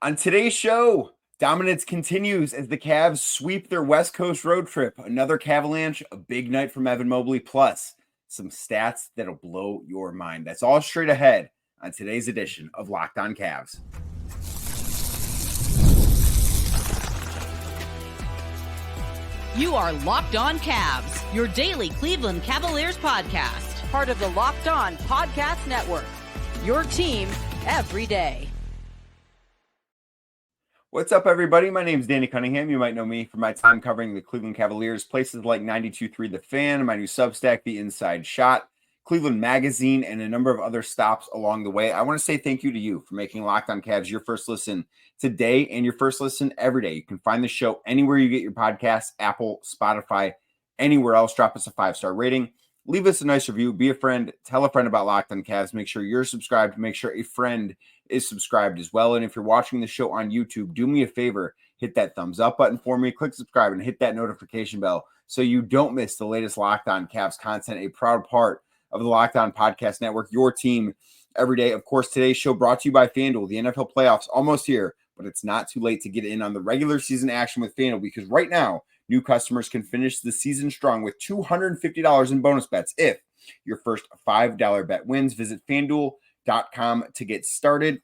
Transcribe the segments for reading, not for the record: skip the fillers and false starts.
On today's show, dominance continues as the Cavs sweep their West Coast road trip. Another Cavalanche, a big night from Evan Mobley, plus some stats that'll blow your mind. That's all straight ahead on today's edition of Locked On Cavs. You are Locked On Cavs, your daily Cleveland Cavaliers podcast. Part of the Locked On Podcast Network, your team every day. What's up, everybody? My name is Danny Cunningham. You might know me from my time covering the Cleveland Cavaliers, places like 92.3 The Fan, my new Substack, The Inside Shot, Cleveland Magazine, and a number of other stops along the way. I want to say thank you to you for making Locked On Cavs your first listen today and your first listen every day. You can find the show anywhere you get your podcasts, Apple, Spotify, anywhere else. Drop us a 5-star rating. Leave us a nice review. Be a friend. Tell a friend about Locked On Cavs. Make sure you're subscribed. Make sure a friend is subscribed as well. And if you're watching the show on YouTube, do me a favor. Hit that thumbs up button for me. Click subscribe and hit that notification bell so you don't miss the latest Locked On Cavs content. A proud part of the Locked On Podcast Network, your team every day. Of course, today's show brought to you by FanDuel. The NFL playoffs almost here, but it's not too late to get in on the regular season action with FanDuel because right now, new customers can finish the season strong with $250 in bonus bets if your first $5 bet wins. Visit FanDuel.com to get started.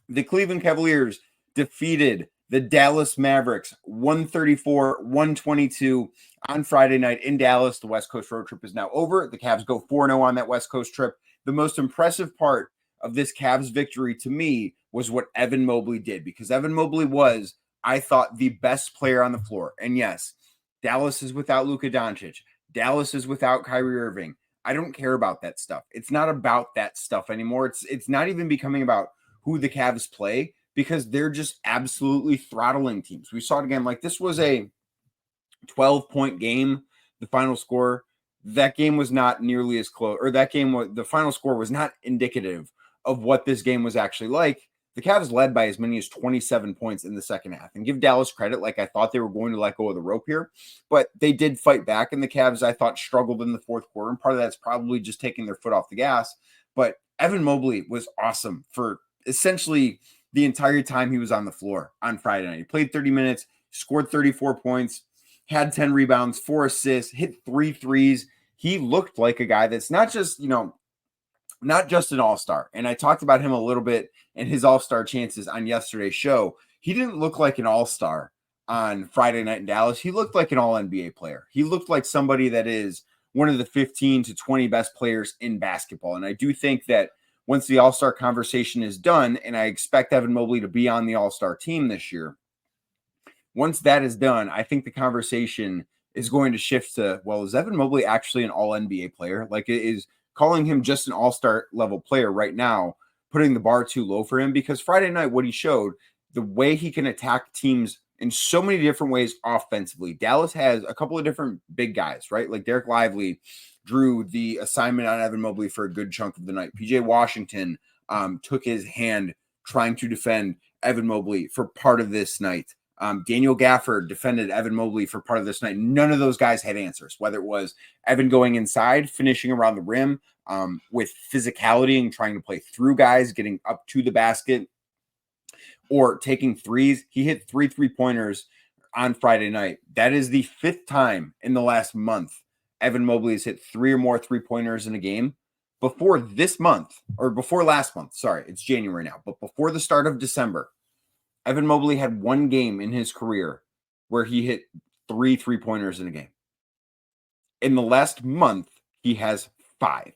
The Cleveland Cavaliers defeated the Dallas Mavericks 134-122 on Friday night in Dallas. The West Coast road trip is now over. The Cavs go 4-0 on that West Coast trip. The most impressive part of this Cavs victory to me was what Evan Mobley did, because Evan Mobley was, I thought, the best player on the floor. And yes, Dallas is without Luka Doncic. Dallas is without Kyrie Irving. I don't care about that stuff. It's not about that stuff anymore. It's not even becoming about who the Cavs play because they're just absolutely throttling teams. We saw it again. Like, this was a 12-point game, the final score. That game was not nearly as close, or the final score was not indicative of what this game was actually like. The Cavs led by as many as 27 points in the second half. And give Dallas credit, like I thought they were going to let go of the rope here. But they did fight back, and the Cavs, I thought, struggled in the fourth quarter. And part of that's probably just taking their foot off the gas. But Evan Mobley was awesome for essentially the entire time he was on the floor on Friday night. He played 30 minutes, scored 34 points, had 10 rebounds, 4 assists, hit 3 threes. He looked like a guy that's not just an all-star. And I talked about him a little bit in his all-star chances on yesterday's show. He didn't look like an all-star on Friday night in Dallas. He looked like an all-NBA player. He looked like somebody that is one of the 15 to 20 best players in basketball. And I do think that once the all-star conversation is done, and I expect Evan Mobley to be on the all-star team this year, once that is done, I think the conversation is going to shift to, well, is Evan Mobley actually an all-NBA player? Like, it is calling him just an all-star level player right now, putting the bar too low for him, because Friday night, what he showed, the way he can attack teams in so many different ways offensively. Dallas has a couple of different big guys, right? Like Derek Lively drew the assignment on Evan Mobley for a good chunk of the night. PJ Washington took his hand trying to defend Evan Mobley for part of this night. Daniel Gafford defended Evan Mobley for part of this night. None of those guys had answers, whether it was Evan going inside, finishing around the rim with physicality and trying to play through guys, getting up to the basket, or taking threes. He hit 3 3-pointers on Friday night. That is the 5th time in the last month Evan Mobley has hit 3 or more 3-pointers in a game. Before this month, or before last month, sorry, it's January now, but before the start of December, Evan Mobley had one game in his career where he hit 3 3-pointers in a game. In the last month, he has 5.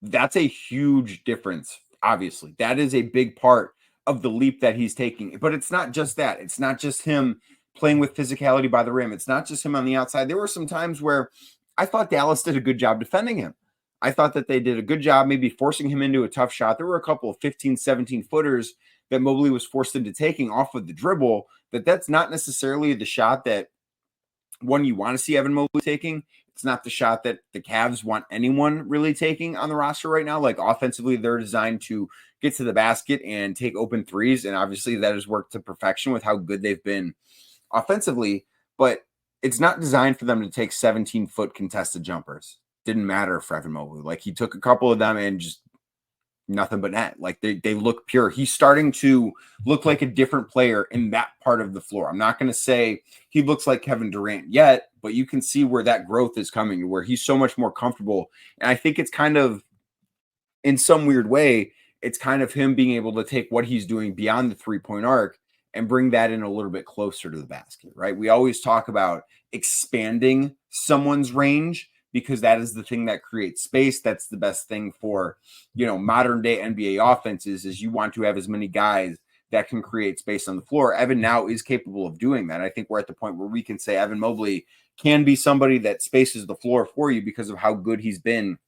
That's a huge difference, obviously. That is a big part of the leap that he's taking. But it's not just that. It's not just him playing with physicality by the rim. It's not just him on the outside. There were some times where I thought Dallas did a good job defending him. I thought that they did a good job maybe forcing him into a tough shot. There were a couple of 15, 17-footers that Mobley was forced into taking off of the dribble, that's not necessarily the shot that one you want to see Evan Mobley taking. It's not the shot that the Cavs want anyone really taking on the roster right now. Like, offensively, they're designed to get to the basket and take open threes, and obviously that has worked to perfection with how good they've been offensively, but it's not designed for them to take 17-foot contested jumpers. Didn't matter for Evan Mobley. Like, he took a couple of them and just nothing but net. Like they look pure. He's starting to look like a different player in that part of the floor. I'm not going to say he looks like Kevin Durant yet, but you can see where that growth is coming, where he's so much more comfortable. And I think it's kind of, in some weird way, it's kind of him being able to take what he's doing beyond the 3-point arc and bring that in a little bit closer to the basket, right? We always talk about expanding someone's range because that is the thing that creates space. That's the best thing for, modern day NBA offenses, is you want to have as many guys that can create space on the floor. Evan now is capable of doing that. I think we're at the point where we can say Evan Mobley can be somebody that spaces the floor for you because of how good he's been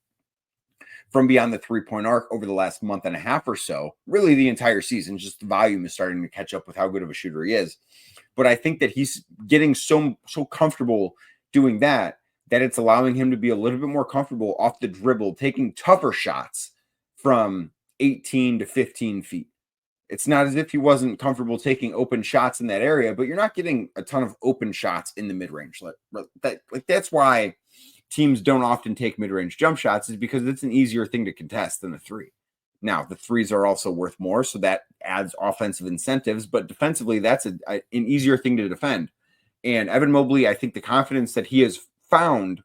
from beyond the 3-point arc over the last month and a half or so. Really the entire season, just the volume is starting to catch up with how good of a shooter he is. But I think that he's getting so comfortable doing that it's allowing him to be a little bit more comfortable off the dribble, taking tougher shots from 18 to 15 feet. It's not as if he wasn't comfortable taking open shots in that area, but you're not getting a ton of open shots in the mid-range. That's why teams don't often take mid-range jump shots, is because it's an easier thing to contest than a three. Now, the threes are also worth more, so that adds offensive incentives, but defensively, that's an easier thing to defend. And Evan Mobley, I think the confidence that he has found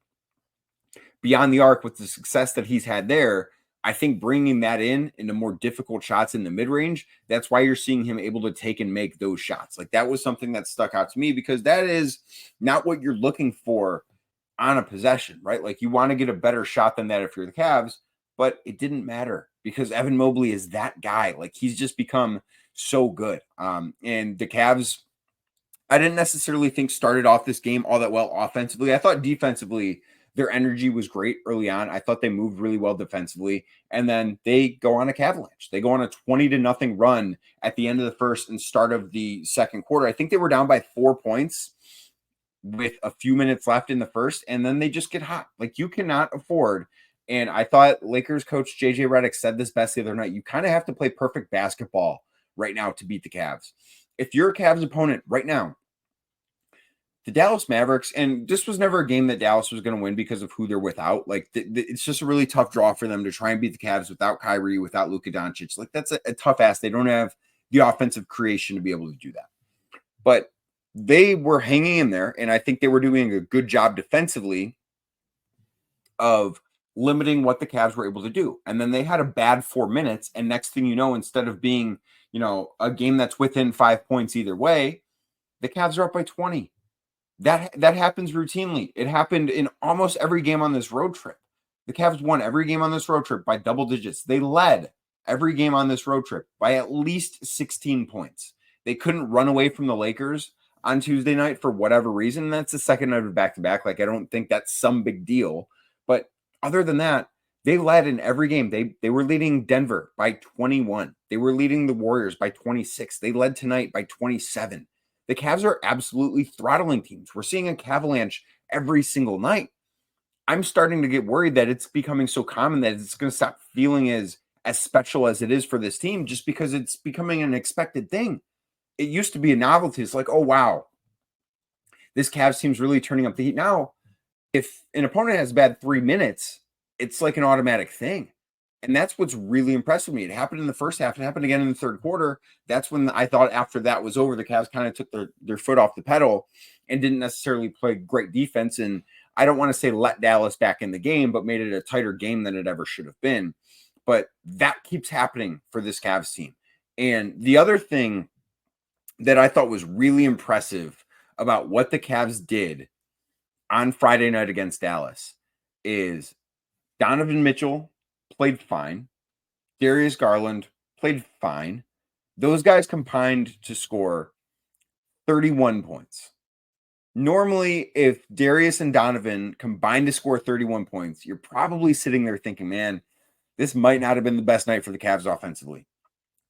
beyond the arc with the success that he's had there, I think bringing that into more difficult shots in the mid-range, that's why you're seeing him able to take and make those shots. Like, that was something that stuck out to me, because that is not what you're looking for on a possession, right? Like, you want to get a better shot than that if you're the Cavs, but it didn't matter because Evan Mobley is that guy. Like, he's just become so good. And the Cavs, I didn't necessarily think started off this game all that well offensively. I thought defensively, their energy was great early on. I thought they moved really well defensively. And then they go on a Cavalanche. They go on a 20-0 run at the end of the first and start of the second quarter. I think they were down by 4 points with a few minutes left in the first, and then they just get hot. Like, you cannot afford. And I thought Lakers coach JJ Redick said this best the other night. You kind of have to play perfect basketball right now to beat the Cavs. If you're a Cavs opponent right now, the Dallas Mavericks, and this was never a game that Dallas was going to win because of who they're without. Like, it's just a really tough draw for them to try and beat the Cavs without Kyrie, without Luka Doncic. Like, that's a tough ask. They don't have the offensive creation to be able to do that. But they were hanging in there, and I think they were doing a good job defensively of limiting what the Cavs were able to do. And then they had a bad 4 minutes, and next thing you know, instead of being, a game that's within 5 points either way, the Cavs are up by 20. That happens routinely. It happened in almost every game on this road trip. The Cavs won every game on this road trip by double digits. They led every game on this road trip by at least 16 points. They couldn't run away from the Lakers on Tuesday night for whatever reason. That's the second night of back-to-back. Like, I don't think that's some big deal. But other than that, they led in every game. They were leading Denver by 21. They were leading the Warriors by 26. They led tonight by 27. The Cavs are absolutely throttling teams. We're seeing a Cavalanche every single night. I'm starting to get worried that it's becoming so common that it's going to stop feeling as special as it is for this team, just because it's becoming an expected thing. It used to be a novelty. It's like, oh, wow, this Cavs team's really turning up the heat. Now, if an opponent has a bad 3 minutes, it's like an automatic thing. And that's what's really impressed with me. It happened in the first half. It happened again in the third quarter. That's when I thought after that was over, the Cavs kind of took their foot off the pedal and didn't necessarily play great defense. And I don't want to say let Dallas back in the game, but made it a tighter game than it ever should have been. But that keeps happening for this Cavs team. And the other thing that I thought was really impressive about what the Cavs did on Friday night against Dallas is Donovan Mitchell played fine. Darius Garland played fine. Those guys combined to score 31 points. Normally, if Darius and Donovan combined to score 31 points, you're probably sitting there thinking, man, this might not have been the best night for the Cavs offensively.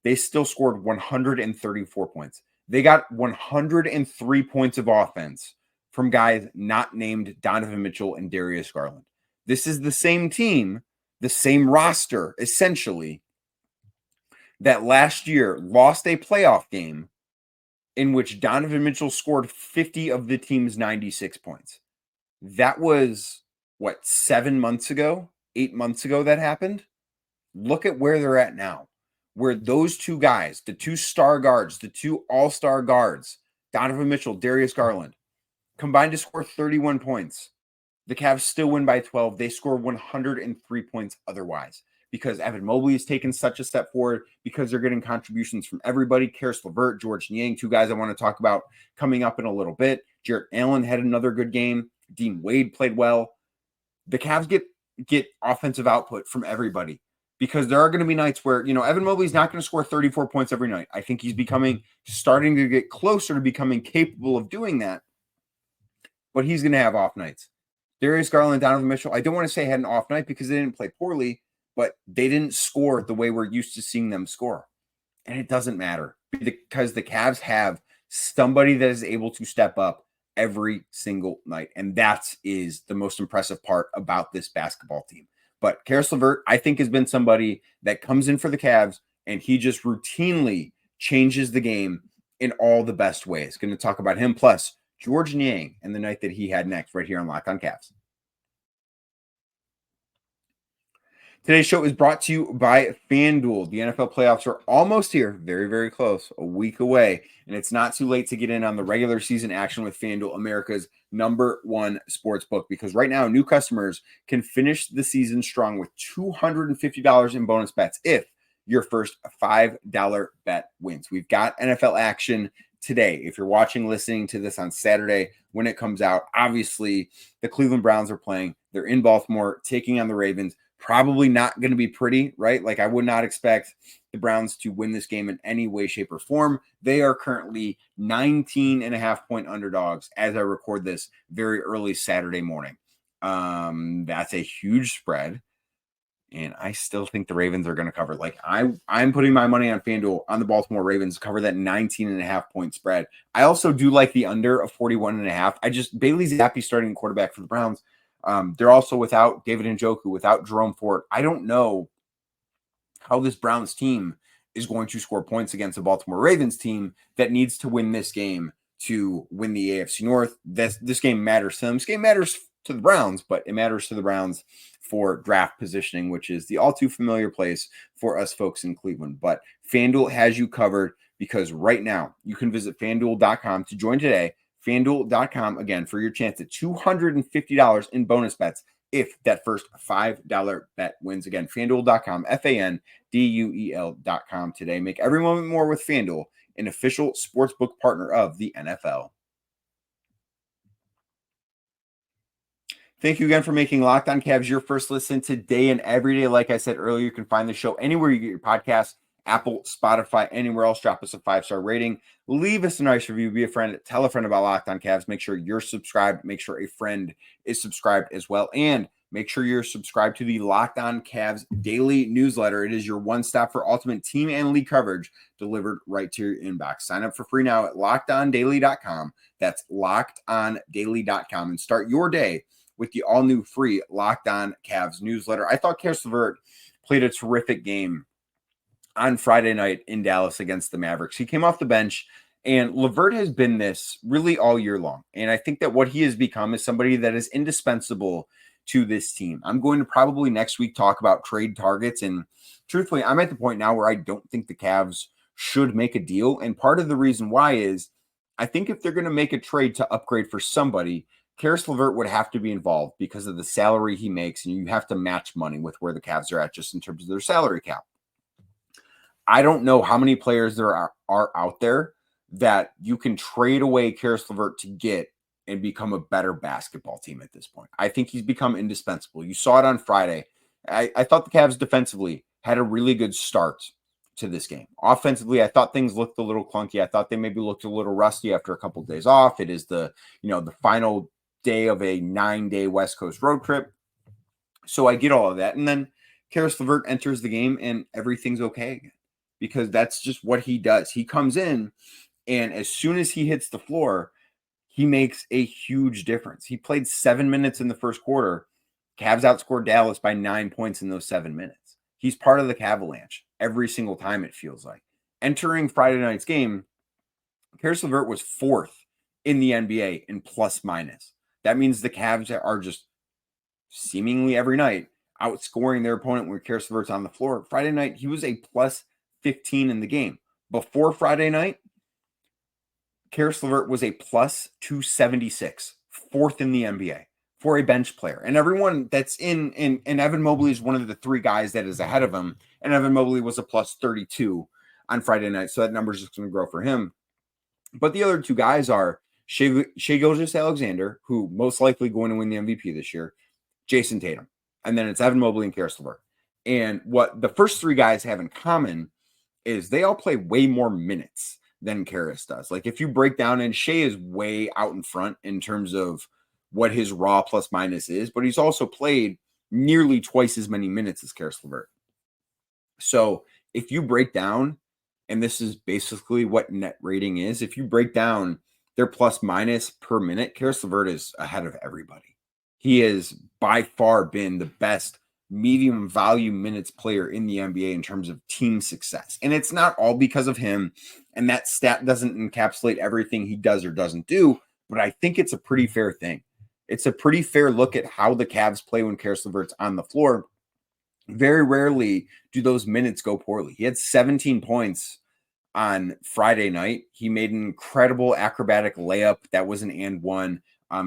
They still scored 134 points. They got 103 points of offense from guys not named Donovan Mitchell and Darius Garland. This is the same team, the same roster, essentially, that last year lost a playoff game in which Donovan Mitchell scored 50 of the team's 96 points. That was, 7 months ago, 8 months ago that happened? look at where they're at now, where those two guys, the two star guards, the two all-star guards, Donovan Mitchell, Darius Garland, combined to score 31 points. The Cavs still win by 12. They score 103 points otherwise because Evan Mobley has taken such a step forward, because they're getting contributions from everybody. Caris, LeVert, George Niang, two guys I want to talk about coming up in a little bit. Jarrett Allen had another good game. Dean Wade played well. The Cavs get offensive output from everybody, because there are going to be nights where, Evan Mobley's not going to score 34 points every night. I think he's starting to get closer to becoming capable of doing that, but he's going to have off nights. Darius Garland, Donovan Mitchell, I don't want to say had an off night because they didn't play poorly, but they didn't score the way we're used to seeing them score. And it doesn't matter, because the Cavs have somebody that is able to step up every single night. And that is the most impressive part about this basketball team. But Caris LeVert, I think, has been somebody that comes in for the Cavs, and he just routinely changes the game in all the best ways. Going to talk about him, plus George Niang and the night that he had next, right here on Locked On Cavs. Today's show is brought to you by FanDuel. The NFL playoffs are almost here, very, very close, a week away, and it's not too late to get in on the regular season action with FanDuel, America's #1 sports book, because right now new customers can finish the season strong with $250 in bonus bets if your first $5 bet wins. We've got NFL action today. If you're listening to this on Saturday when it comes out, obviously the Cleveland Browns are playing. They're in Baltimore taking on the Ravens. Probably not going to be pretty, right? Like, I would not expect the Browns to win this game in any way, shape, or form. They are currently 19.5-point underdogs as I record this very early Saturday morning. That's a huge spread. And I still think the Ravens are going to cover. Like, I'm putting my money on FanDuel on the Baltimore Ravens to cover that 19.5-point spread. I also do like the under of 41.5. Bailey Zappi starting quarterback for the Browns. They're also without David Njoku, without Jerome Ford. I don't know how this Browns team is going to score points against the Baltimore Ravens team that needs to win this game to win the AFC North. This game matters to them. This game matters to the Browns, but it matters to the Browns for draft positioning, which is the all too familiar place for us folks in Cleveland. But FanDuel has you covered, because right now you can visit FanDuel.com to join today. FanDuel.com, again, for your chance at $250 in bonus bets if that first $5 bet wins. Again, FanDuel.com, FanDuel.com today. Make every moment more with FanDuel, an official sportsbook partner of the NFL. Thank you again for making Locked On Cavs your first listen today and every day. Like I said earlier, you can find the show anywhere you get your podcasts, Apple, Spotify, anywhere else. Drop us a 5-star rating. Leave us a nice review. Be a friend. Tell a friend about Locked On Cavs. Make sure you're subscribed. Make sure a friend is subscribed as well. And make sure you're subscribed to the Locked On Cavs daily newsletter. It is your one-stop for ultimate team and league coverage delivered right to your inbox. Sign up for free now at LockedOnDaily.com. That's LockedOnDaily.com. And start your day with the all-new free Locked On Cavs newsletter. I thought Caris LeVert played a terrific game on Friday night in Dallas against the Mavericks. He came off the bench, and LeVert has been this really all year long. And I think that what he has become is somebody that is indispensable to this team. I'm going to probably next week talk about trade targets. And truthfully, I'm at the point now where I don't think the Cavs should make a deal. And part of the reason why is I think if they're going to make a trade to upgrade for somebody, Caris LeVert would have to be involved because of the salary he makes, and you have to match money with where the Cavs are at just in terms of their salary cap. I don't know how many players there are out there that you can trade away Caris LeVert to get and become a better basketball team at this point. I think he's become indispensable. You saw it on Friday. I thought the Cavs defensively had a really good start to this game. Offensively, I thought things looked a little clunky. I thought they maybe looked a little rusty after a couple of days off. It is the final day of a 9-day West Coast road trip. So I get all of that. And then Caris LeVert enters the game and everything's okay again, because that's just what he does. He comes in, and as soon as he hits the floor, he makes a huge difference. He played 7 minutes in the first quarter. Cavs outscored Dallas by 9 points in those 7 minutes. He's part of the Cavalanche every single time, it feels like. Entering Friday night's game, Caris LeVert was 4th in the NBA in plus minus. That means the Cavs are just seemingly every night outscoring their opponent when Caris LeVert's on the floor. Friday night, he was a plus 15 in the game. Before Friday night, Caris LeVert was a plus 276, fourth in the NBA for a bench player. And everyone that's in Evan Mobley is one of the three guys that is ahead of him. And Evan Mobley was a plus 32 on Friday night. So that number is just going to grow for him. But the other two guys are Shai Gilgeous-Alexander, who most likely going to win the MVP this year, Jason Tatum. And then it's Evan Mobley and Caris LeVert. And what the first three guys have in common is they all play way more minutes than Caris does. Like if you break down, and Shai is way out in front in terms of what his raw plus minus is, but he's also played nearly twice as many minutes as Caris LeVert. So if you break down, and this is basically what net rating is, if you break down their plus minus per minute, Caris LeVert is ahead of everybody. He has by far been the best medium value minutes player in the NBA in terms of team success. And it's not all because of him. And that stat doesn't encapsulate everything he does or doesn't do, but I think it's a pretty fair thing. It's a pretty fair look at how the Cavs play when Caris LeVert's on the floor. Very rarely do those minutes go poorly. He had 17 points on Friday night. He made an incredible acrobatic layup. That was an and one.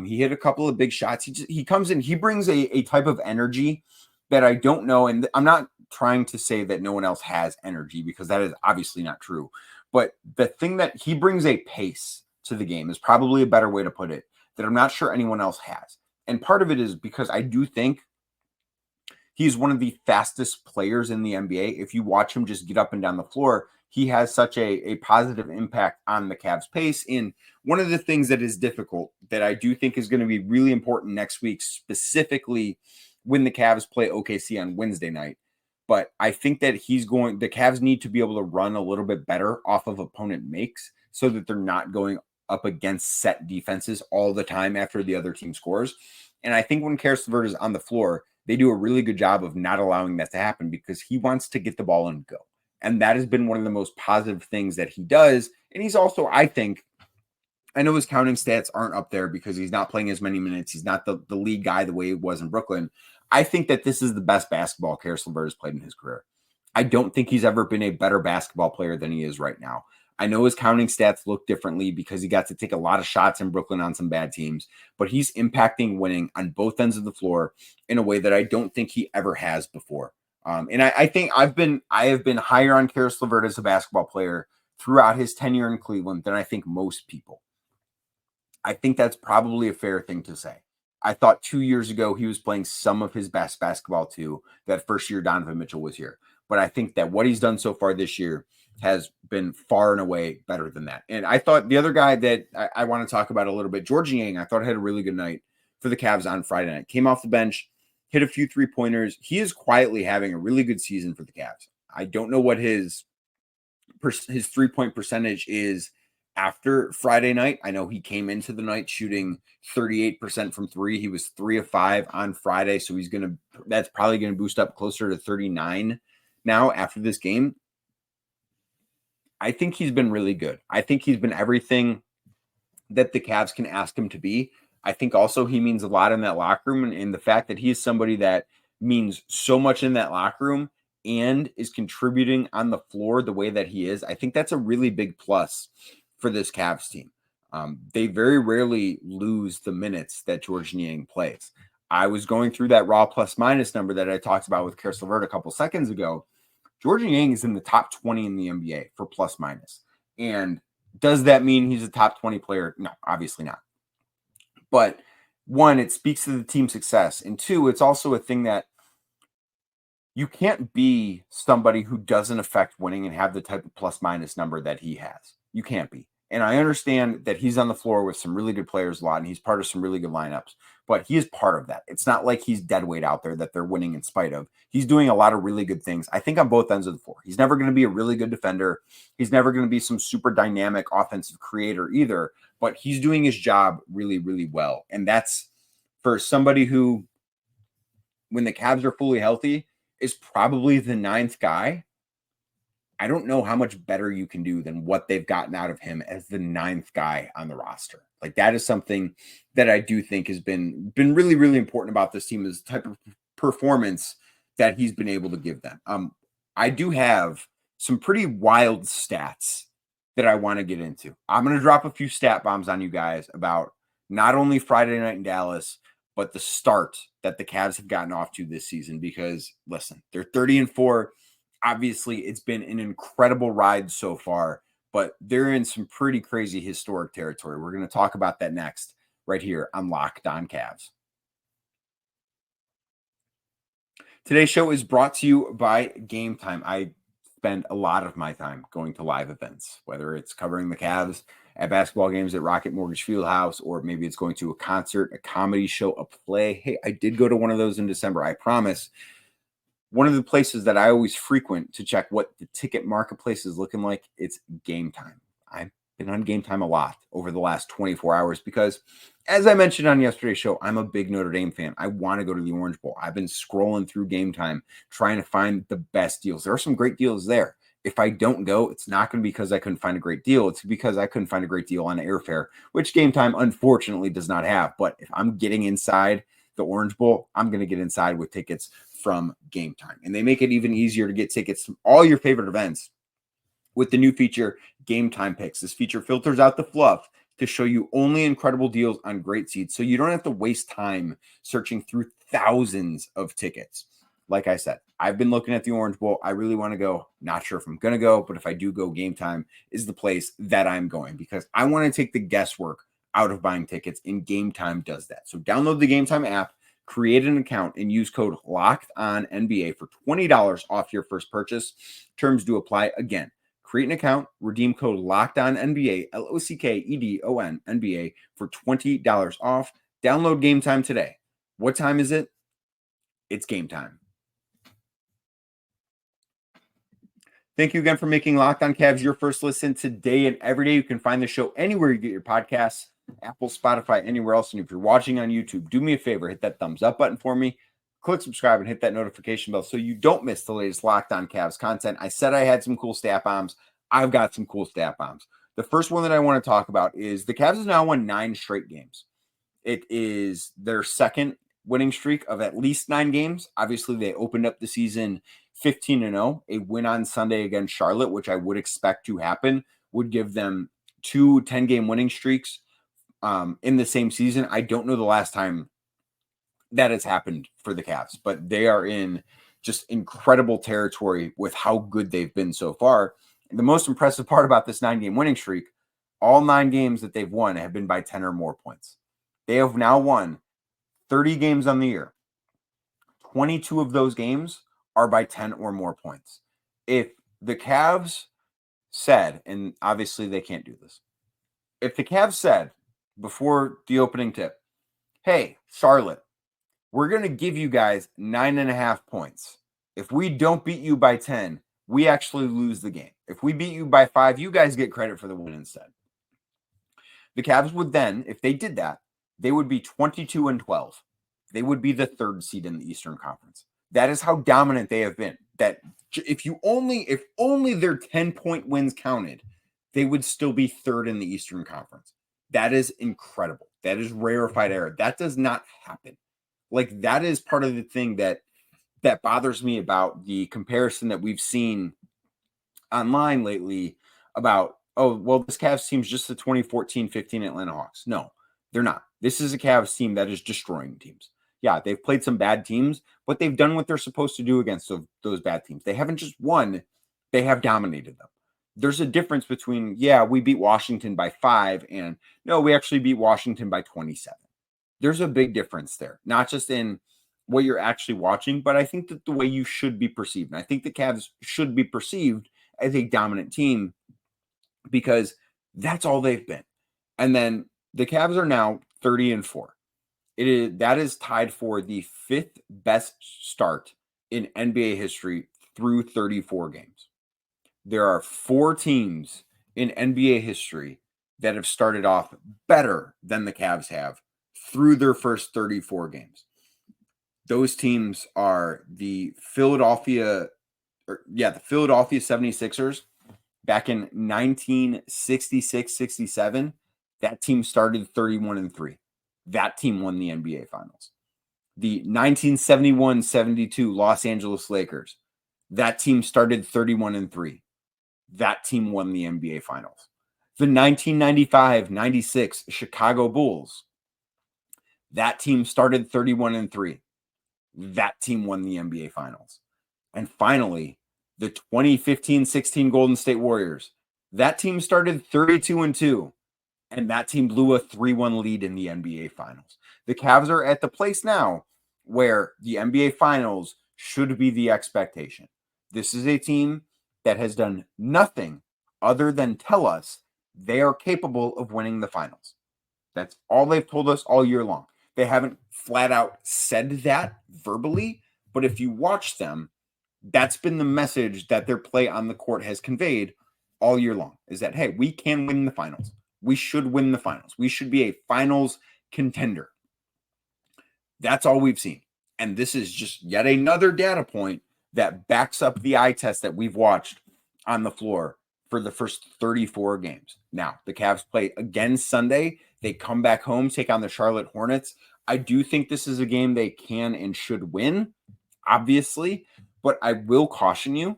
He hit a couple of big shots. He comes in, he brings a type of energy that I don't know. And I'm not trying to say that no one else has energy, because that is obviously not true. But the thing that he brings a pace to the game is probably a better way to put it, that I'm not sure anyone else has. And part of it is because I do think he's one of the fastest players in the NBA. If you watch him just get up and down the floor, he has such a positive impact on the Cavs' pace. And one of the things that is difficult that I do think is going to be really important next week, specifically when the Cavs play OKC on Wednesday night. But I think that the Cavs need to be able to run a little bit better off of opponent makes so that they're not going up against set defenses all the time after the other team scores. And I think when Caris LeVert is on the floor, they do a really good job of not allowing that to happen, because he wants to get the ball and go. And that has been one of the most positive things that he does. And he's also, I think, I know his counting stats aren't up there because he's not playing as many minutes. He's not the lead guy the way he was in Brooklyn. I think that this is the best basketball Caris LeVert has played in his career. I don't think he's ever been a better basketball player than he is right now. I know his counting stats look differently because he got to take a lot of shots in Brooklyn on some bad teams, but he's impacting winning on both ends of the floor in a way that I don't think he ever has before. And I think I have been higher on Caris LeVert as a basketball player throughout his tenure in Cleveland than I think most people. I think that's probably a fair thing to say. I thought 2 years ago he was playing some of his best basketball too, that first year Donovan Mitchell was here. But I think that what he's done so far this year has been far and away better than that. And I thought the other guy that I want to talk about a little bit, George Niang, I thought had a really good night for the Cavs on Friday night. Came off the bench, hit a few three-pointers. He is quietly having a really good season for the Cavs. I don't know what his three-point percentage is after Friday night. I know he came into the night shooting 38% from three. He was 3 of 5 on Friday. So that's probably going to boost up closer to 39 now after this game. I think he's been really good. I think he's been everything that the Cavs can ask him to be. I think also he means a lot in that locker room, and the fact that he is somebody that means so much in that locker room and is contributing on the floor the way that he is, I think that's a really big plus for this Cavs team. They very rarely lose the minutes that George Niang plays. I was going through that raw plus minus number that I talked about with Caris LeVert a couple seconds ago. George Niang is in the top 20 in the NBA for plus minus. And does that mean he's a top 20 player? No, obviously not. But one, it speaks to the team success. And two, it's also a thing that you can't be somebody who doesn't affect winning and have the type of plus minus number that he has. You can't be. And I understand that he's on the floor with some really good players a lot, and he's part of some really good lineups, but he is part of that. It's not like he's dead weight out there that they're winning in spite of. He's doing a lot of really good things, I think, on both ends of the floor. He's never going to be a really good defender. He's never going to be some super dynamic offensive creator either, but he's doing his job really, really well. And that's for somebody who, when the Cavs are fully healthy, is probably the 9th guy. I don't know how much better you can do than what they've gotten out of him as the 9th guy on the roster. Like, that is something that I do think has been really, really important about this team, is the type of performance that he's been able to give them. I do have some pretty wild stats that I want to get into. I'm going to drop a few stat bombs on you guys about not only Friday night in Dallas, but the start that the Cavs have gotten off to this season. Because listen, they're 30-4. Obviously, it's been an incredible ride so far, but they're in some pretty crazy historic territory. We're going to talk about that next right here on Locked On Cavs. Today's show is brought to you by Game Time. I spend a lot of my time going to live events, whether it's covering the Cavs at basketball games at Rocket Mortgage Fieldhouse, or maybe it's going to a concert, a comedy show, a play. Hey, I did go to one of those in December, I promise. One of the places that I always frequent to check what the ticket marketplace is looking like, it's Game Time. I've been on Game Time a lot over the last 24 hours because, as I mentioned on yesterday's show, I'm a big Notre Dame fan. I want to go to the Orange Bowl. I've been scrolling through Game Time trying to find the best deals. There are some great deals there. If I don't go, it's not going to be because I couldn't find a great deal. It's because I couldn't find a great deal on airfare, which Game Time unfortunately does not have. But if I'm getting inside the Orange Bowl, I'm going to get inside with tickets from Game Time. And they make it even easier to get tickets from all your favorite events with the new feature, Game Time Picks. This feature filters out the fluff to show you only incredible deals on great seats, so you don't have to waste time searching through thousands of tickets. Like I said, I've been looking at the Orange Bowl. I really want to go. Not sure if I'm going to go, but if I do go, Game Time is the place that I'm going because I want to take the guesswork out of buying tickets, and Game Time does that. So download the Game Time app, create an account, and use code LOCKEDONNBA for $20 off your first purchase. Terms do apply. Again, create an account, redeem code LOCKEDONNBA, LOCKEDONNBA for $20 off. Download Game Time today. What time is it? It's game time. Thank you again for making Locked On Cavs your first listen today and every day. You can find the show anywhere you get your podcasts, Apple, Spotify, anywhere else. And if you're watching on YouTube, do me a favor, hit that thumbs up button for me, click subscribe, and hit that notification bell so you don't miss the latest Locked On Cavs content. I said I had some cool stat bombs. I've got some cool stat bombs. The first one that I want to talk about is the Cavs have now won 9 straight games. It is their second winning streak of at least 9 games. Obviously, they opened up the season 15-0. A win on Sunday against Charlotte, which I would expect to happen, would give them 2 10-game winning streaks in the same season. I don't know the last time that has happened for the Cavs, but they are in just incredible territory with how good they've been so far. And the most impressive part about this 9-game winning streak, all 9 games that they've won have been by 10 or more points. They have now won 30 games on the year. 22 of those games are by 10 or more points. If the Cavs said, and obviously they can't do this, if the Cavs said before the opening tip, hey, Charlotte, we're going to give you guys 9.5 points. If we don't beat you by 10, we actually lose the game. If we beat you by 5, you guys get credit for the win instead. The Cavs would then, if they did that, they would be 22-12. They would be the 3rd seed in the Eastern Conference. That is how dominant they have been. That if only their 10-point wins counted, they would still be 3rd in the Eastern Conference. That is incredible. That is rarefied air. That does not happen. Like, that is part of the thing that bothers me about the comparison that we've seen online lately about, oh, well, this Cavs team's just the 2014-15 Atlanta Hawks. No, they're not. This is a Cavs team that is destroying teams. Yeah, they've played some bad teams, but they've done what they're supposed to do against those bad teams. They haven't just won, they have dominated them. There's a difference between, yeah, we beat Washington by 5 and no, we actually beat Washington by 27. There's a big difference there, not just in what you're actually watching, but I think that the way you should be perceived. And I think the Cavs should be perceived as a dominant team because that's all they've been. And then the Cavs are now 30-4. That is tied for the 5th best start in NBA history through 34 games. There are 4 teams in NBA history that have started off better than the Cavs have through their first 34 games. Those teams are the Philadelphia 76ers back in 1966-67. That team started 31-3. That team won the NBA Finals. the 1971-72 Los Angeles Lakers. That team started 31-3. That team won the NBA Finals. The 1995-96 Chicago Bulls. That team started 31-3. That team won the NBA Finals. And finally, the 2015-16 Golden State Warriors. That team started 32-2. And that team blew a 3-1 lead in the NBA Finals. The Cavs are at the place now where the NBA Finals should be the expectation. This is a team that has done nothing other than tell us they are capable of winning the finals. That's all they've told us all year long. They haven't flat out said that verbally, but if you watch them, that's been the message that their play on the court has conveyed all year long, is that, hey, we can win the finals. We should win the finals. We should be a finals contender. That's all we've seen. And this is just yet another data point that backs up the eye test that we've watched on the floor for the first 34 games. Now, the Cavs play again Sunday. They come back home, take on the Charlotte Hornets. I do think this is a game they can and should win, obviously, but I will caution you.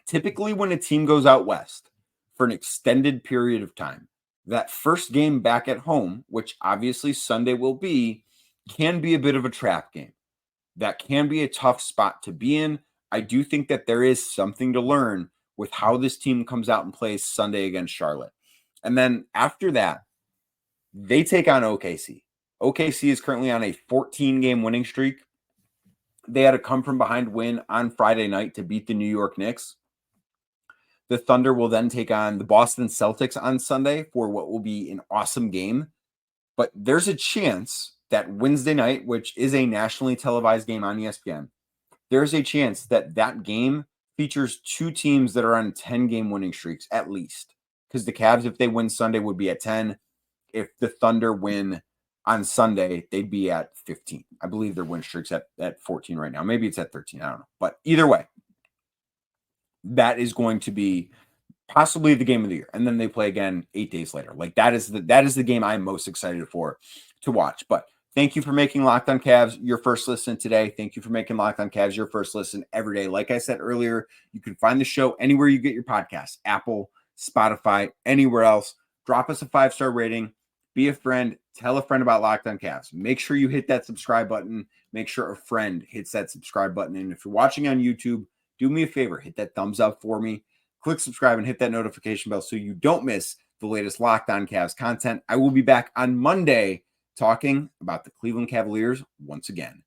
Typically, when a team goes out west for an extended period of time, that first game back at home, which obviously Sunday will be, can be a bit of a trap game. That can be a tough spot to be in. I do think that there is something to learn with how this team comes out and plays Sunday against Charlotte. And then after that, they take on OKC. OKC is currently on a 14-game winning streak. They had a come-from-behind win on Friday night to beat the New York Knicks. The Thunder will then take on the Boston Celtics on Sunday for what will be an awesome game. But there's a chance that Wednesday night, which is a nationally televised game on ESPN, there's a chance that that game features two teams that are on 10-game winning streaks at least. Because the Cavs, if they win Sunday, would be at 10. If the Thunder win on Sunday, they'd be at 15. I believe their win streak's at 14 right now. Maybe it's at 13. I don't know. But either way, that is going to be possibly the game of the year. And then they play again 8 days later. Like that is the game I'm most excited for to watch. But thank you for making Locked On Cavs your first listen today. Thank you for making Locked On Cavs your first listen every day. Like I said earlier, you can find the show anywhere you get your podcasts, Apple, Spotify, anywhere else. Drop us a 5-star rating. Be a friend. Tell a friend about Locked On Cavs. Make sure you hit that subscribe button. Make sure a friend hits that subscribe button. And if you're watching on YouTube, do me a favor. Hit that thumbs up for me. Click subscribe and hit that notification bell so you don't miss the latest Locked On Cavs content. I will be back on Monday talking about the Cleveland Cavaliers once again.